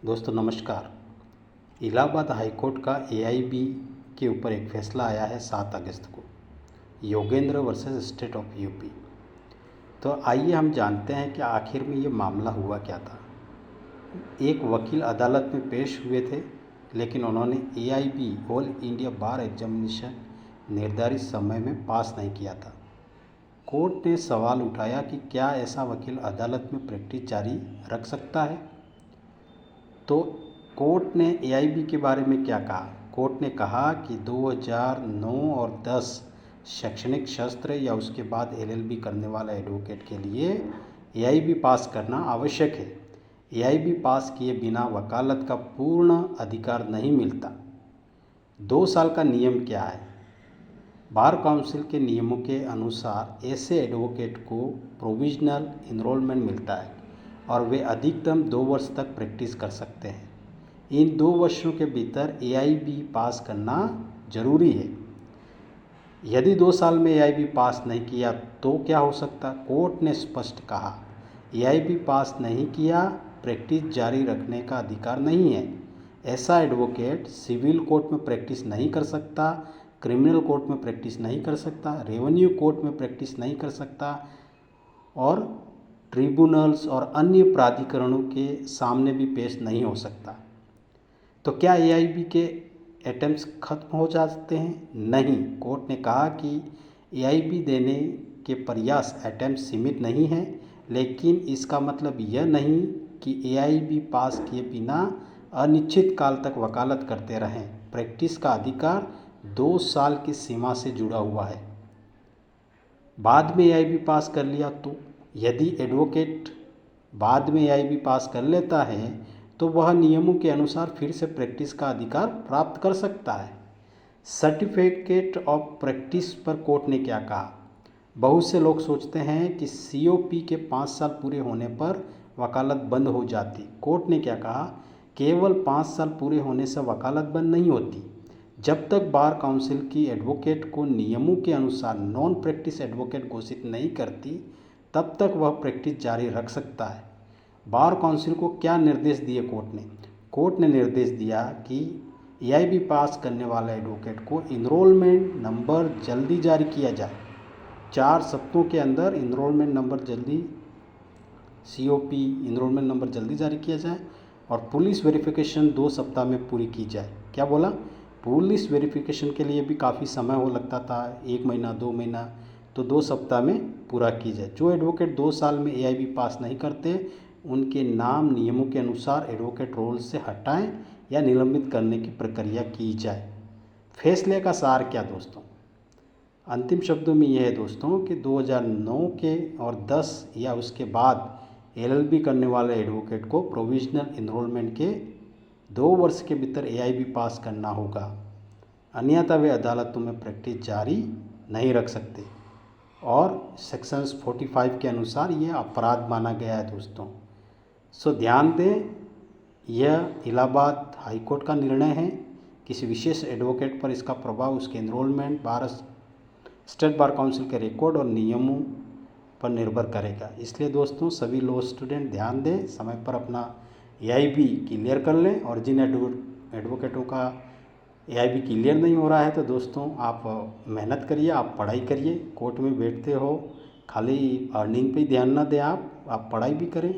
दोस्तों नमस्कार। इलाहाबाद हाईकोर्ट का एआईबी के ऊपर एक फ़ैसला आया है 7 अगस्त को, Yogendra versus state of UP. तो आइए हम जानते हैं कि आखिर में ये मामला हुआ क्या था। एक वकील अदालत में पेश हुए थे, लेकिन उन्होंने एआईबी ऑल इंडिया बार एग्जामिनेशन निर्धारित समय में पास नहीं किया था। कोर्ट ने सवाल उठाया कि क्या ऐसा वकील अदालत में प्रैक्टिस जारी रख सकता है। तो कोर्ट ने एआईबी के बारे में क्या कहा। कोर्ट ने कहा कि 2009 और 10 शैक्षणिक सत्र या उसके बाद एलएलबी करने वाला एडवोकेट के लिए एआईबी पास करना आवश्यक है। एआईबी पास किए बिना वकालत का पूर्ण अधिकार नहीं मिलता। 2 साल का नियम क्या है। बार काउंसिल के नियमों के अनुसार ऐसे एडवोकेट को प्रोविजनल इनरोलमेंट मिलता है और वे अधिकतम 2 वर्ष तक प्रैक्टिस कर सकते हैं। इन 2 वर्षों के भीतर एआईबी पास करना जरूरी है। यदि 2 साल में एआईबी पास नहीं किया तो क्या हो सकता। कोर्ट ने स्पष्ट कहा, एआईबी पास नहीं किया, प्रैक्टिस जारी रखने का अधिकार नहीं है। ऐसा एडवोकेट सिविल कोर्ट में प्रैक्टिस नहीं कर सकता, क्रिमिनल कोर्ट में प्रैक्टिस नहीं कर सकता, रेवेन्यू कोर्ट में प्रैक्टिस नहीं कर सकता और ट्रिब्यूनल्स और अन्य प्राधिकरणों के सामने भी पेश नहीं हो सकता। तो क्या एआईबी के अटेम्प्ट्स खत्म हो जाते हैं? नहीं। कोर्ट ने कहा कि एआईबी देने के प्रयास अटेम्प्ट सीमित नहीं हैं, लेकिन इसका मतलब यह नहीं कि एआईबी पास किए बिना अनिश्चित काल तक वकालत करते रहें। प्रैक्टिस का अधिकार 2 साल की सीमा से जुड़ा हुआ है। बाद में एआईबी पास कर लिया तो यदि एडवोकेट बाद में एआईबी पास कर लेता है तो वह नियमों के अनुसार फिर से प्रैक्टिस का अधिकार प्राप्त कर सकता है। सर्टिफिकेट ऑफ प्रैक्टिस पर कोर्ट ने क्या कहा। बहुत से लोग सोचते हैं कि सीओपी के 5 साल पूरे होने पर वकालत बंद हो जाती। कोर्ट ने क्या कहा, केवल 5 साल पूरे होने से वकालत बंद नहीं होती। जब तक बार काउंसिल की एडवोकेट को नियमों के अनुसार नॉन प्रैक्टिस एडवोकेट घोषित नहीं करती, तब तक वह प्रैक्टिस जारी रख सकता है। बार काउंसिल को क्या निर्देश दिए कोर्ट ने निर्देश दिया कि एआईबी पास करने वाले एडवोकेट को इनरोलमेंट नंबर जल्दी जारी किया जाए। 4 सप्ताहों के अंदर इनरोलमेंट नंबर जल्दी सीओपी इनरोलमेंट नंबर जल्दी जारी किया जाए और पुलिस वेरिफिकेशन 2 सप्ताह में पूरी की जाए। क्या बोला? पुलिस वेरिफिकेशन के लिए भी काफ़ी समय हो लगता था, 1 महीना 2 महीना, तो 2 सप्ताह में पूरा की जाए। जो एडवोकेट 2 साल में एआईबी पास नहीं करते उनके नाम नियमों के अनुसार एडवोकेट रोल से हटाएं या निलंबित करने की प्रक्रिया की जाए। फैसले का सार क्या दोस्तों? अंतिम शब्दों में यह है दोस्तों कि 2009 के और 10 या उसके बाद एलएलबी करने वाले एडवोकेट को प्रोविजनल इनरोलमेंट के 2 वर्ष के भीतर एआईबी पास करना होगा, अन्यथा वे अदालतों में प्रैक्टिस जारी नहीं रख सकते और सेक्शंस 45 के अनुसार यह अपराध माना गया है दोस्तों। सो ध्यान दें, यह इलाहाबाद हाईकोर्ट का निर्णय है। किसी विशेष एडवोकेट पर इसका प्रभाव उसके एनरोलमेंट, स्टेट बार काउंसिल के रिकॉर्ड और नियमों पर निर्भर करेगा। इसलिए दोस्तों सभी लॉ स्टूडेंट ध्यान दें, समय पर अपना एआईबी क्लियर कर लें और जिन एडवोकेटों का एआईबी क्लियर नहीं हो रहा है तो दोस्तों आप मेहनत करिए, आप पढ़ाई करिए। कोर्ट में बैठते हो खाली अर्निंग पे ध्यान ना दें, आप पढ़ाई भी करें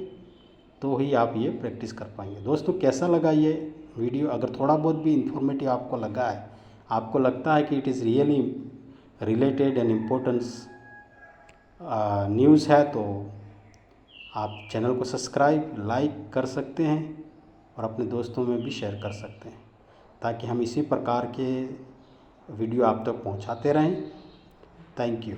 तो ही आप ये प्रैक्टिस कर पाएंगे। दोस्तों कैसा लगा ये वीडियो? अगर थोड़ा बहुत भी इंफॉर्मेटिव आपको लगा है, आपको लगता है कि it is really related and importance news है, तो आप चैनल को सब्सक्राइब लाइक कर सकते हैं और अपने दोस्तों में भी शेयर कर सकते हैं, ताकि हम इसी प्रकार के वीडियो आप तक पहुंचाते रहें। Thank you.